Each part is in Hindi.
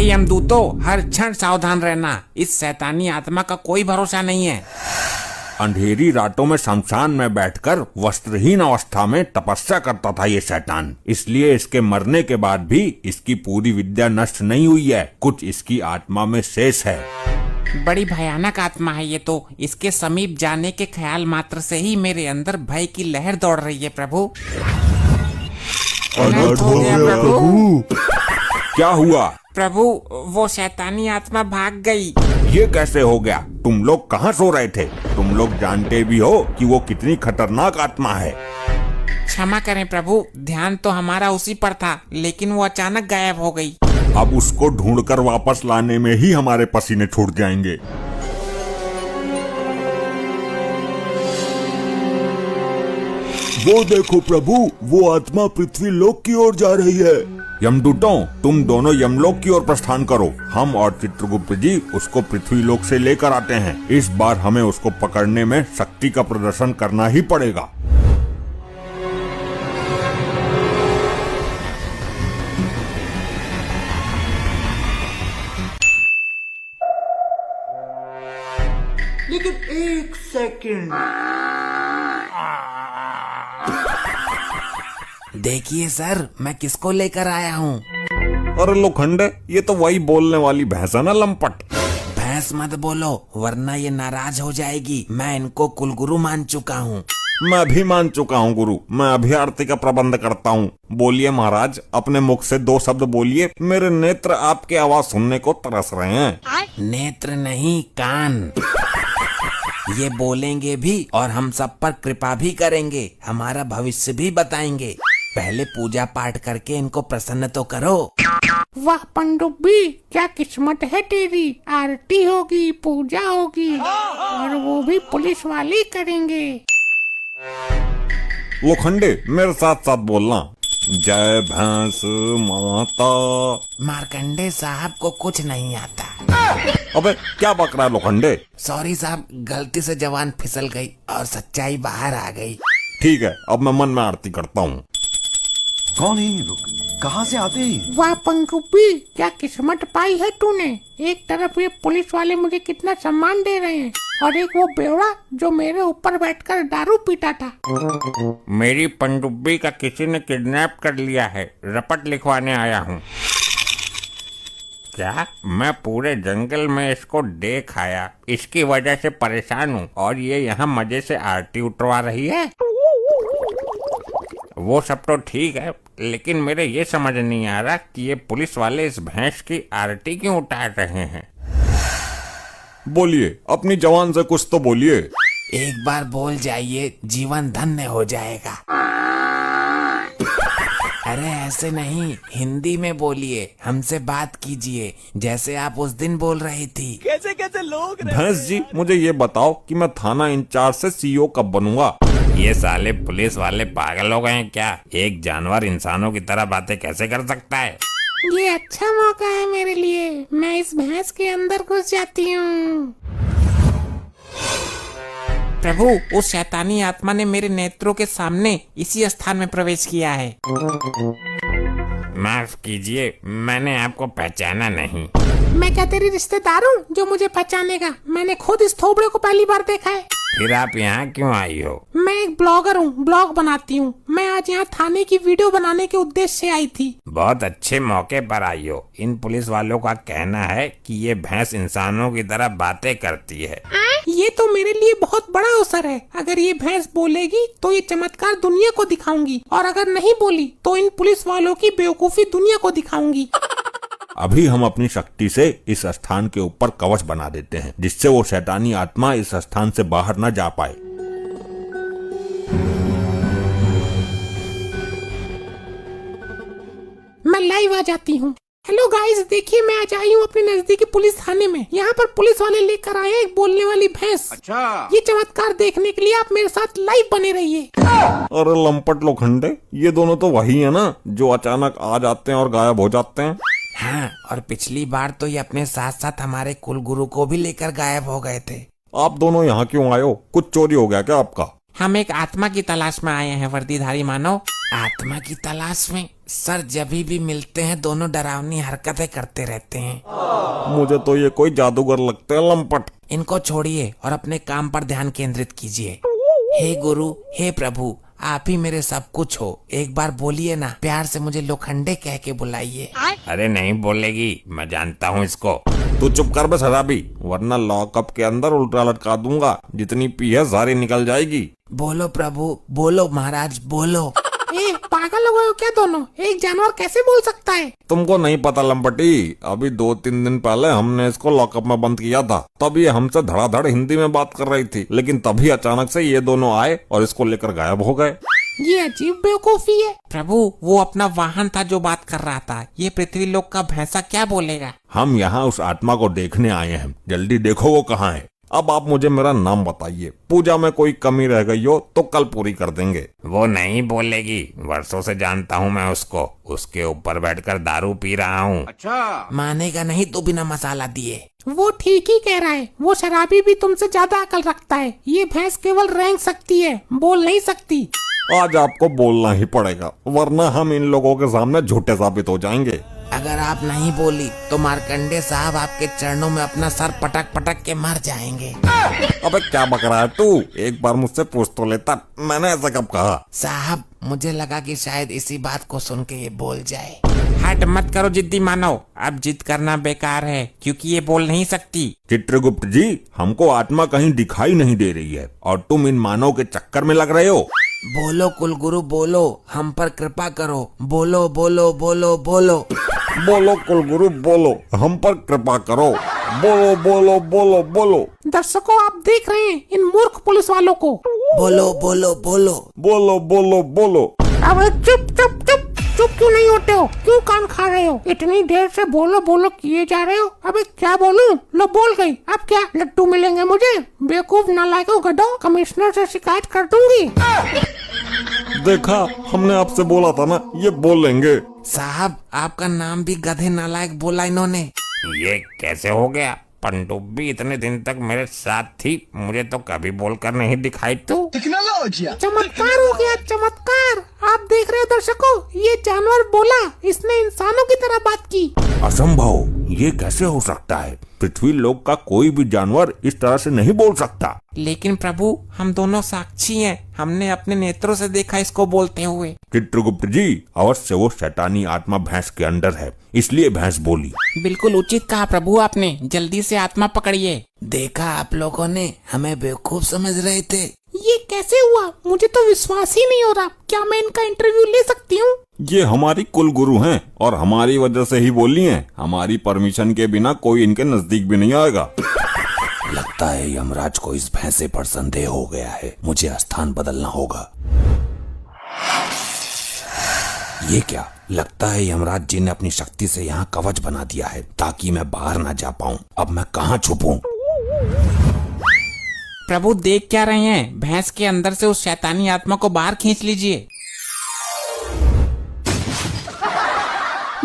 हे यमदूतों, हर क्षण सावधान रहना। इस शैतानी आत्मा का कोई भरोसा नहीं है। अंधेरी रातों में शमशान में बैठकर वस्त्रहीन अवस्था में तपस्या करता था ये शैतान। इसलिए इसके मरने के बाद भी इसकी पूरी विद्या नष्ट नहीं हुई है, कुछ इसकी आत्मा में शेष है। बड़ी भयानक आत्मा है ये तो। इसके समीप जाने के ख्याल मात्र से ही मेरे अंदर भय की लहर दौड़ रही है प्रभु। अनर्थ हो गया प्रभु। क्या हुआ प्रभु? वो शैतानी आत्मा भाग गई। ये कैसे हो गया? तुम लोग कहाँ सो रहे थे? तुम लोग जानते भी हो कि वो कितनी खतरनाक आत्मा है। क्षमा करें प्रभु, ध्यान तो हमारा उसी पर था, लेकिन वो अचानक गायब हो गई। अब उसको ढूंढकर वापस लाने में ही हमारे पसीने छूट जाएंगे। वो देखो प्रभु, वो आत्मा पृथ्वी लोक की ओर जा रही है। यमदूतों, तुम दोनों यमलोक की ओर प्रस्थान करो। हम और चित्रगुप्त जी उसको पृथ्वी लोक से लेकर आते हैं। इस बार हमें उसको पकड़ने में शक्ति का प्रदर्शन करना ही पड़ेगा। लेकिन एक सेकंड, देखिए सर, मैं किसको लेकर आया हूँ। अरे लोखंडे, ये तो वही बोलने वाली भैंस है ना, लंपट। भैंस मत बोलो, वरना ये नाराज हो जाएगी। मैं इनको कुलगुरु मान चुका हूँ। मैं भी मान चुका हूँ गुरु। मैं अभी आरती का प्रबंध करता हूँ। बोलिए महाराज, अपने मुख से 2 शब्द बोलिए। मेरे नेत्र आपकी आवाज सुनने को तरस रहे हैं। नेत्र नहीं, कान। ये बोलेंगे भी और हम सब पर कृपा भी करेंगे, हमारा भविष्य भी बताएंगे। पहले पूजा पाठ करके इनको प्रसन्न तो करो। वाह पनडुब्बी, क्या किस्मत है तेरी। आरती होगी, पूजा होगी, और वो भी पुलिस वाले करेंगे। लोखंडे, मेरे साथ साथ बोलना। जय भैंस माता। मार्कंडे साहब को कुछ नहीं आता। अबे क्या बक रहा है लोखंडे? सॉरी साहब, गलती से जवान फिसल गई और सच्चाई बाहर आ गई। ठीक है, अब मैं मन में आरती करता हूँ। कौन है ये लोग? कहाँ से आते हैं? वाह पनडुब्बी, क्या किस्मत पाई है तूने। एक तरफ ये पुलिस वाले मुझे कितना सम्मान दे रहे हैं, और एक वो बेवड़ा जो मेरे ऊपर बैठकर दारू पीता था। मेरी पनडुब्बी का किसी ने किडनैप कर लिया है, रपट लिखवाने आया हूँ। क्या? मैं पूरे जंगल में इसको देख आया, इसकी वजह से परेशान हूँ, और ये यहाँ मजे से आरती उठवा रही है। वो सब तो ठीक है, लेकिन मेरे ये समझ नहीं आ रहा कि ये पुलिस वाले इस भैंस की आरती क्यों उतार रहे हैं। बोलिए, अपनी जवान से कुछ तो बोलिए। एक बार बोल जाइए, जीवन धन्य हो जाएगा। अरे ऐसे नहीं, हिंदी में बोलिए, हमसे बात कीजिए, जैसे आप उस दिन बोल रही थी। कैसे कैसे लोग भैंस जी, मुझे ये बताओ कि मैं थाना इंचार्ज से सीईओ कब बनूंगा? ये साले पुलिस वाले पागल हो गए हैं क्या? एक जानवर इंसानों की तरह बातें कैसे कर सकता है? ये अच्छा मौका है मेरे लिए, मैं इस भैंस के अंदर घुस जाती हूँ। प्रभु, उस शैतानी आत्मा ने मेरे नेत्रों के सामने इसी स्थान में प्रवेश किया है। माफ कीजिए, मैंने आपको पहचाना नहीं। मैं क्या तेरी रिश्तेदार हूँ जो मुझे पहचानेगा? मैंने खुद इस थोबड़े को पहली बार देखा है। फिर आप यहाँ क्यों आई हो? मैं एक ब्लॉगर हूँ, ब्लॉग बनाती हूँ। मैं आज यहाँ थाने की वीडियो बनाने के उद्देश्य से आई थी। बहुत अच्छे मौके पर आई हो। इन पुलिस वालों का कहना है कि ये भैंस इंसानों की तरह बातें करती है। ये तो मेरे लिए बहुत बड़ा अवसर है। अगर ये भैंस बोलेगी तो ये चमत्कार दुनिया को दिखाऊंगी, और अगर नहीं बोली तो इन पुलिस वालों की बेवकूफी दुनिया को दिखाऊंगी। अभी हम अपनी शक्ति से इस स्थान के ऊपर कवच बना देते हैं, जिससे वो शैतानी आत्मा इस स्थान से बाहर न जा पाए। मैं लाइव आ जाती हूँ। हेलो गाइस, देखिए मैं आज आई हूँ अपने नजदीकी पुलिस थाने में। यहाँ पर पुलिस वाले लेकर आए एक बोलने वाली भैंस। अच्छा, ये चमत्कार देखने के लिए आप मेरे साथ लाइव बने रहिए। अरे लंपट लोखंडे, ये दोनों तो वही है ना जो अचानक आ जाते हैं और गायब हो जाते हैं। हाँ, और पिछली बार तो ये अपने साथ साथ हमारे कुलगुरु को भी लेकर गायब हो गए थे। आप दोनों यहाँ क्यों आए हो? कुछ चोरी हो गया क्या आपका? हम एक आत्मा की तलाश में आए हैं वर्दीधारी मानव। आत्मा की तलाश में सर जब भी मिलते हैं दोनों डरावनी हरकतें करते रहते हैं। मुझे तो ये कोई जादूगर लगते हैं लंपट। इनको छोड़िए और अपने काम पर ध्यान केंद्रित कीजिए। हे गुरु, हे प्रभु, आप ही मेरे सब कुछ हो। एक बार बोलिए ना, प्यार से मुझे लोखंडे कह के बुलाइए। अरे नहीं बोलेगी, मैं जानता हूँ इसको। तू चुप कर बे शराबी, वरना लॉकअप के अंदर उल्टा लटका दूंगा। जितनी पी है सारी निकल जाएगी। बोलो प्रभु, बोलो महाराज, बोलो। ए, पागल हो गए हो क्या दोनों? एक जानवर कैसे बोल सकता है? तुमको नहीं पता लंपटी, अभी 2-3 दिन पहले हमने इसको लॉकअप में बंद किया था। तब ये हमसे धड़ाधड़ हिंदी में बात कर रही थी, लेकिन तभी अचानक से ये दोनों आए और इसको लेकर गायब हो गए। ये अजीब बेवकूफी है। प्रभु, वो अपना वाहन था जो बात कर रहा था। ये पृथ्वी लोक का भैंसा क्या बोलेगा? हम यहाँ उस आत्मा को देखने आए हैं, जल्दी देखो वो कहाँ है। अब आप मुझे मेरा नाम बताइए, पूजा में कोई कमी रह गई हो तो कल पूरी कर देंगे। वो नहीं बोलेगी, वर्षों से जानता हूँ मैं उसको। उसके ऊपर बैठकर दारू पी रहा हूँ। मानेगा नहीं तो बिना मसाला दिए। वो ठीक ही कह रहा है, वो शराबी भी तुमसे ज्यादा अकल रखता है। ये भैंस केवल रेंग सकती है, बोल नहीं सकती। आज आपको बोलना ही पड़ेगा, वरना हम इन लोगों के सामने झूठे साबित हो जाएंगे। अगर आप नहीं बोली तो मार्कंडे साहब आपके चरणों में अपना सर पटक पटक के मर जाएंगे। अबे क्या बक रहा है तू? एक बार मुझसे पूछ तो लेता, मैंने ऐसा कब कहा? साहब, मुझे लगा कि शायद इसी बात को सुन के ये बोल जाए। हट मत करो जिद्दी मानो, अब जिद करना बेकार है क्योंकि ये बोल नहीं सकती। चित्रगुप्त जी, हमको आत्मा कहीं दिखाई नहीं दे रही है और तुम इन मानव के चक्कर में लग रहे हो। बोलो कुलगुरु, बोलो, हम पर कृपा करो। बोलो बोलो बोलो बोलो। बोलो कुलगुरु, बोलो, हम पर कृपा करो। बोलो बोलो बोलो बोलो। दर्शकों, आप देख रहे हैं इन मूर्ख पुलिस वालों को। बोलो बोलो बोलो। बोलो बोलो बोलो। अब चुप चुप चुप चुप क्यों नहीं होते हो? क्यों कान खा रहे हो? इतनी देर से बोलो बोलो किए जा रहे हो। अबे क्या बोलूं? लो बोल गई। अब क्या लड्डू मिलेंगे मुझे? बेवकूफ नालायकों, गधों, कमिश्नर से शिकायत कर दूंगी। देखा, हमने आपसे बोला था ना, ये बोलेंगे। साहब, आपका नाम भी गधे नालायक बोला इन्होंने। ये कैसे हो गया? पनडुब्बी इतने दिन तक मेरे साथ थी, मुझे तो कभी बोलकर नहीं दिखाई। तू चमत्कार हो गया, चमत्कार। आप देख रहे हो दर्शकों, ये जानवर बोला, इसने इंसानों की तरह बात की। असंभव, ये कैसे हो सकता है? पृथ्वी लोक का कोई भी जानवर इस तरह से नहीं बोल सकता। लेकिन प्रभु, हम दोनों साक्षी हैं। हमने अपने नेत्रों से देखा इसको बोलते हुए। चित्रगुप्त जी, अवश्य वो शैतानी आत्मा भैंस के अंदर है, इसलिए भैंस बोली। बिल्कुल उचित कहा प्रभु आपने। जल्दी से आत्मा पकड़िए। देखा, आप लोगों ने हमें बेवकूफ समझ रहे थे। ये कैसे हुआ? मुझे तो विश्वास ही नहीं हो रहा। क्या मैं इनका इंटरव्यू ले सकती हूँ? ये हमारी कुल गुरु हैं और हमारी वजह से ही बोली हैं। हमारी परमिशन के बिना कोई इनके नजदीक भी नहीं आएगा। लगता है यमराज को इस भैंसे पर संदेह हो गया है। मुझे स्थान बदलना होगा। ये क्या? लगता है यमराज जी ने अपनी शक्ति से यहाँ कवच बना दिया है ताकि मैं बाहर ना जा पाऊँ। अब मैं कहाँ छुपूं? प्रभु, देख क्या रहे हैं? भैंस के अंदर से उस शैतानी आत्मा को बाहर खींच लीजिए।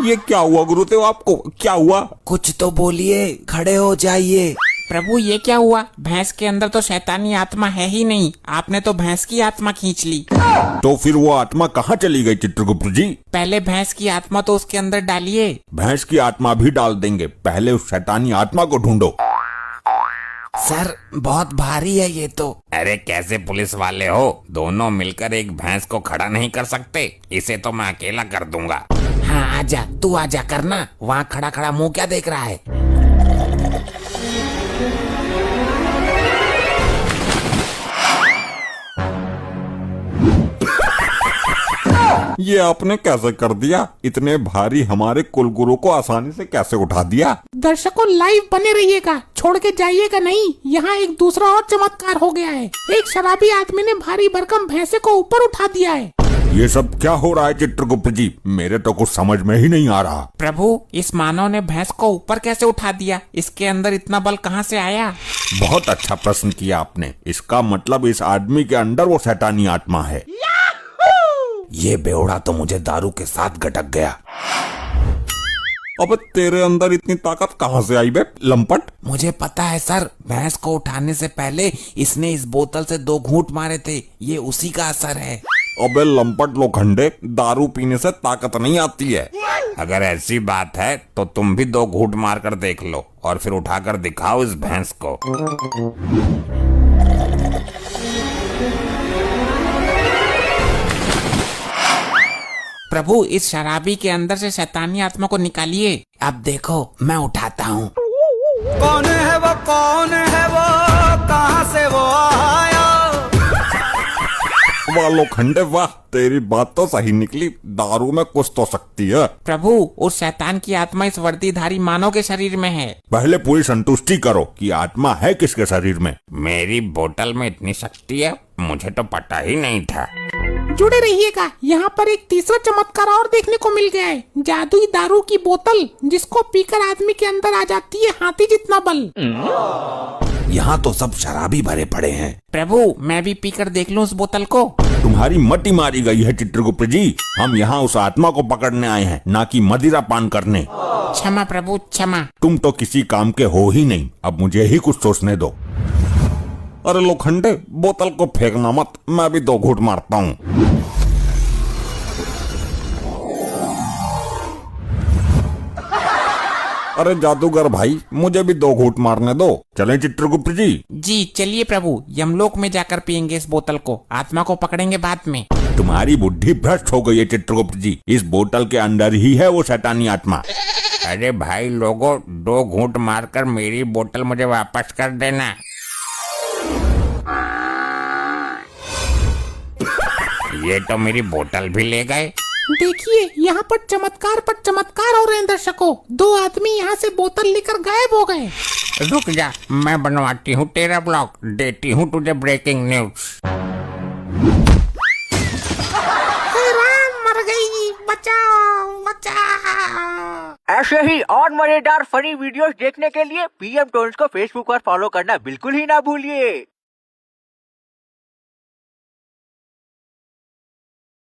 ये क्या हुआ गुरुदेव? आपको क्या हुआ? कुछ तो बोलिए, खड़े हो जाइए। प्रभु, ये क्या हुआ? भैंस के अंदर तो शैतानी आत्मा है ही नहीं। आपने तो भैंस की आत्मा खींच ली। तो फिर वो आत्मा कहाँ चली गई चित्रगुप्त जी? पहले भैंस की आत्मा तो उसके अंदर डालिए। भैंस की आत्मा भी डाल देंगे, पहले उस शैतानी आत्मा को ढूंढो। सर, बहुत भारी है ये तो। अरे कैसे पुलिस वाले हो? दोनों मिलकर एक भैंस को खड़ा नहीं कर सकते? इसे तो मैं अकेला कर दूंगा। हाँ, आजा, तू आजा करना। वहाँ खड़ा खड़ा मुंह क्या देख रहा है? ये आपने कैसे कर दिया? इतने भारी हमारे कुलगुरु को आसानी से कैसे उठा दिया? दर्शकों, लाइव बने रहिएगा, छोड़ के जाइएगा नहीं। यहाँ एक दूसरा और चमत्कार हो गया है। एक शराबी आदमी ने भारी भरकम भैंसे को ऊपर उठा दिया है। ये सब क्या हो रहा है चित्रगुप्त जी? मेरे तो कुछ समझ में ही नहीं आ रहा। प्रभु, इस मानव ने भैंस को ऊपर कैसे उठा दिया? इसके अंदर इतना बल कहाँ से आया? बहुत अच्छा प्रश्न किया आपने। इसका मतलब इस आदमी के अंदर वो शैतानी आत्मा है। ये बेवड़ा तो मुझे दारू के साथ गटक गया। अब तेरे अंदर इतनी ताकत कहाँ से आई बे लंपट? मुझे पता है सर। भैंस को उठाने से पहले इसने इस बोतल से 2 घूंट मारे थे। ये उसी का असर है। अबे लंपट लोखंडे, दारू पीने से ताकत नहीं आती है। अगर ऐसी बात है तो तुम भी 2 घूंट मार कर देख लो और फिर उठाकर दिखाओ इस भैंस को। प्रभु, इस शराबी के अंदर से शैतानी आत्मा को निकालिए। अब देखो मैं उठाता हूँ। कौन है वो, कौन है वो, कहाँ से वो आया? वाह लोखंडे वाह, तेरी बात तो सही निकली, दारू में कुछ तो शक्ति है। प्रभु, उस शैतान की आत्मा इस वर्दीधारी मानव के शरीर में है। पहले पूरी संतुष्टि करो कि आत्मा है किसके शरीर में। मेरी बोतल में इतनी शक्ति है, मुझे तो पता ही नहीं था। जुड़े रहिएगा, यहाँ पर एक तीसरा चमत्कार और देखने को मिल गया है। जादुई दारू की बोतल जिसको पीकर आदमी के अंदर आ जाती है हाथी जितना बल। यहाँ तो सब शराबी भरे पड़े हैं। प्रभु, मैं भी पीकर देख लूं उस बोतल को। तुम्हारी मटी मारी गई है चित्रगुप्त जी, हम यहाँ उस आत्मा को पकड़ने आए हैं, ना कि मदिरा पान करने। क्षमा प्रभु, क्षमा। तुम तो किसी काम के हो ही नहीं, अब मुझे ही कुछ सोचने दो। अरे लोखंडे, बोतल को फेंकना मत, मैं भी 2 घूंट मारता हूँ। अरे जादूगर भाई, मुझे भी 2 घूंट मारने दो। चलें चित्रगुप्त जी? जी चलिए प्रभु, यमलोक में जाकर पियेंगे इस बोतल को, आत्मा को पकड़ेंगे बाद में। तुम्हारी बुद्धि भ्रष्ट हो गई है चित्रगुप्त जी, इस बोतल के अंदर ही है वो शैतानी आत्मा। अरे भाई लोगों, 2 घूंट मारकर मेरी बोतल मुझे वापस कर देना। ये तो मेरी बोतल भी ले गए। देखिए, यहाँ पर चमत्कार हो रहे हैं दर्शकों। 2 आदमी यहाँ से बोतल लेकर गायब हो गए। रुक जा, मैं बनवाती हूँ तेरा ब्लॉग, देती हूँ तुझे ब्रेकिंग न्यूज। मर गई, बचाओ बचाओ। ऐसे ही और मजेदार फनी वीडियोस देखने के लिए PM टोन्स को फेसबुक पर फॉलो करना बिल्कुल ही ना भूलिए।